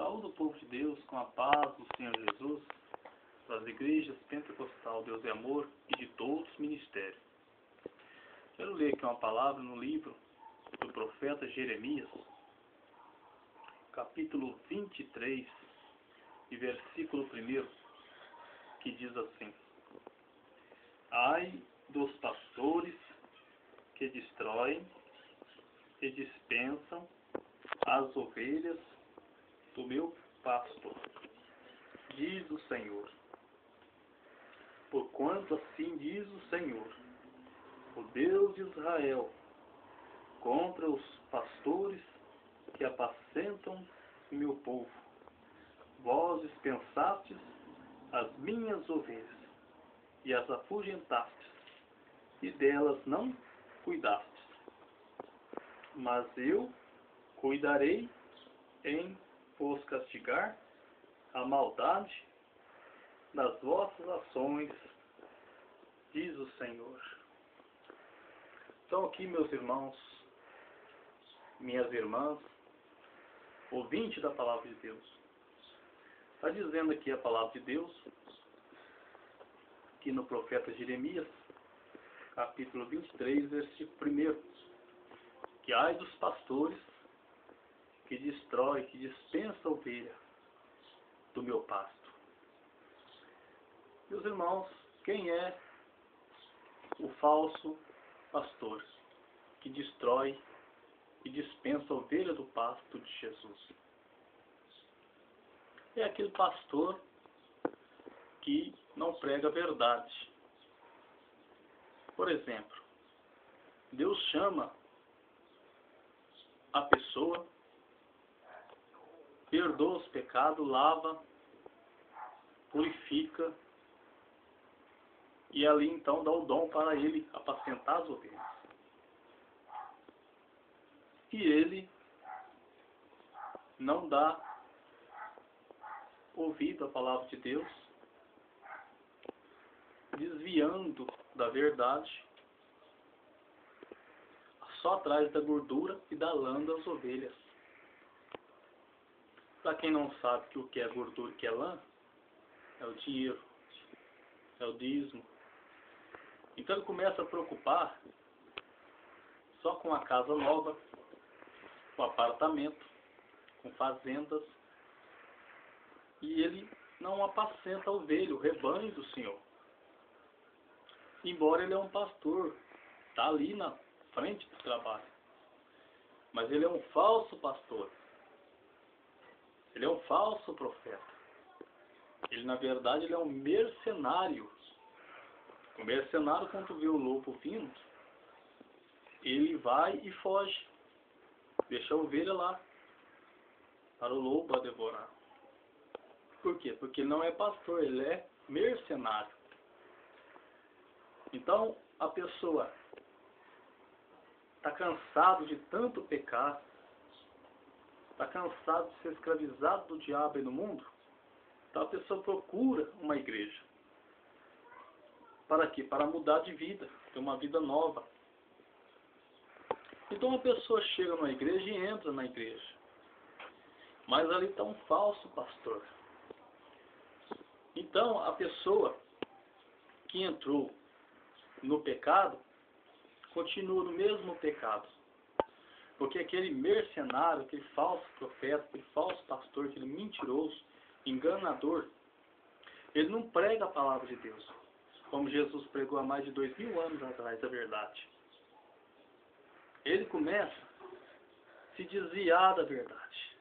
Saúde o povo de Deus com a paz do Senhor Jesus, das igrejas Pentecostal Deus e Amor e de todos os ministérios. Quero ler aqui uma palavra no livro do profeta Jeremias, capítulo 23, e versículo 1, que diz assim: Ai dos pastores que destroem e dispensam as ovelhas do meu pasto, diz o Senhor. Porquanto assim diz o Senhor, o Deus de Israel, contra os pastores que apacentam o meu povo. Vós dispensastes as minhas ovelhas, e as afugentastes, e delas não cuidastes. Mas eu cuidarei em vos castigar a maldade das vossas ações, diz o Senhor. Então aqui, meus irmãos, minhas irmãs, ouvinte da palavra de Deus, está dizendo aqui a palavra de Deus, aqui no profeta Jeremias, capítulo 23, versículo 1, que ai dos pastores que destrói, que dispensa a ovelha do meu pasto. Meus irmãos, quem é o falso pastor que destrói e dispensa a ovelha do pasto de Jesus? É aquele pastor que não prega a verdade. Por exemplo, Deus chama a pessoa, perdoa os pecados, lava, purifica, e ali então dá o dom para ele apacentar as ovelhas. E ele não dá ouvido à palavra de Deus, desviando da verdade, só atrás da gordura e da lã das ovelhas. Para quem não sabe que o que é gordura e o que é lã, é o dinheiro, é o dízimo. Então ele começa a preocupar só com a casa nova, com apartamento, com fazendas, e ele não apacenta a ovelha, o rebanho do Senhor. Embora ele é um pastor, está ali na frente do trabalho, mas ele é um falso pastor. Ele é um falso profeta. Ele, na verdade, ele é um mercenário. O mercenário, quando vê o lobo vindo, ele vai e foge. Deixa a ovelha lá, para o lobo a devorar. Por quê? Porque ele não é pastor, ele é mercenário. Então, a pessoa está cansado de tanto pecar, está cansado de ser escravizado do diabo e do mundo, então a pessoa procura uma igreja. Para quê? Para mudar de vida, ter uma vida nova. Então a pessoa chega numa igreja e entra na igreja, mas ali está um falso pastor. Então a pessoa que entrou no pecado, continua no mesmo pecado. Porque aquele mercenário, aquele falso profeta, aquele falso pastor, aquele mentiroso, enganador, ele não prega a palavra de Deus, como Jesus pregou há mais de 2000 anos atrás, a verdade. Ele começa a se desviar da verdade.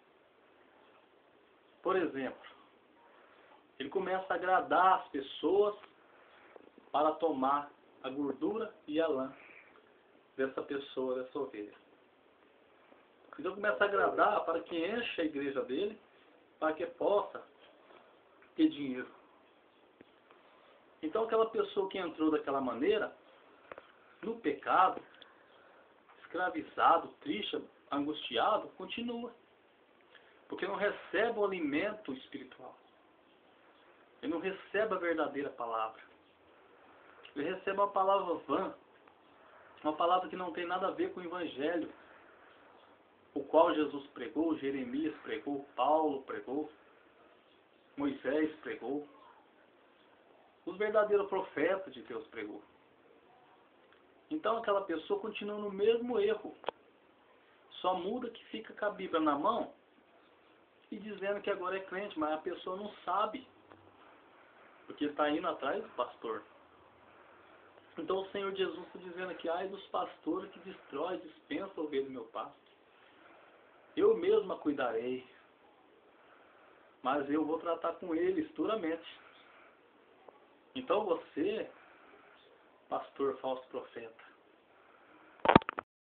Por exemplo, ele começa a agradar as pessoas para tomar a gordura e a lã dessa pessoa, dessa ovelha. Então começa a agradar para que enche a igreja dele, para que possa ter dinheiro. Então aquela pessoa que entrou daquela maneira, no pecado, escravizado, triste, angustiado, continua. Porque não recebe o alimento espiritual. Ele não recebe a verdadeira palavra. Ele recebe uma palavra vã, uma palavra que não tem nada a ver com o evangelho. o qual Jesus pregou, Jeremias pregou, Paulo pregou, Moisés pregou, os verdadeiros profetas de Deus pregou. Então aquela pessoa continua no mesmo erro. Só muda que fica com a Bíblia na mão e dizendo que agora é crente, mas a pessoa não sabe, porque está indo atrás do pastor. Então o Senhor Jesus está dizendo aqui, ai dos pastores que destrói, dispensa a ovelha do meu pasto. Eu mesmo a cuidarei, mas eu vou tratar com eles duramente. Então você, pastor falso profeta,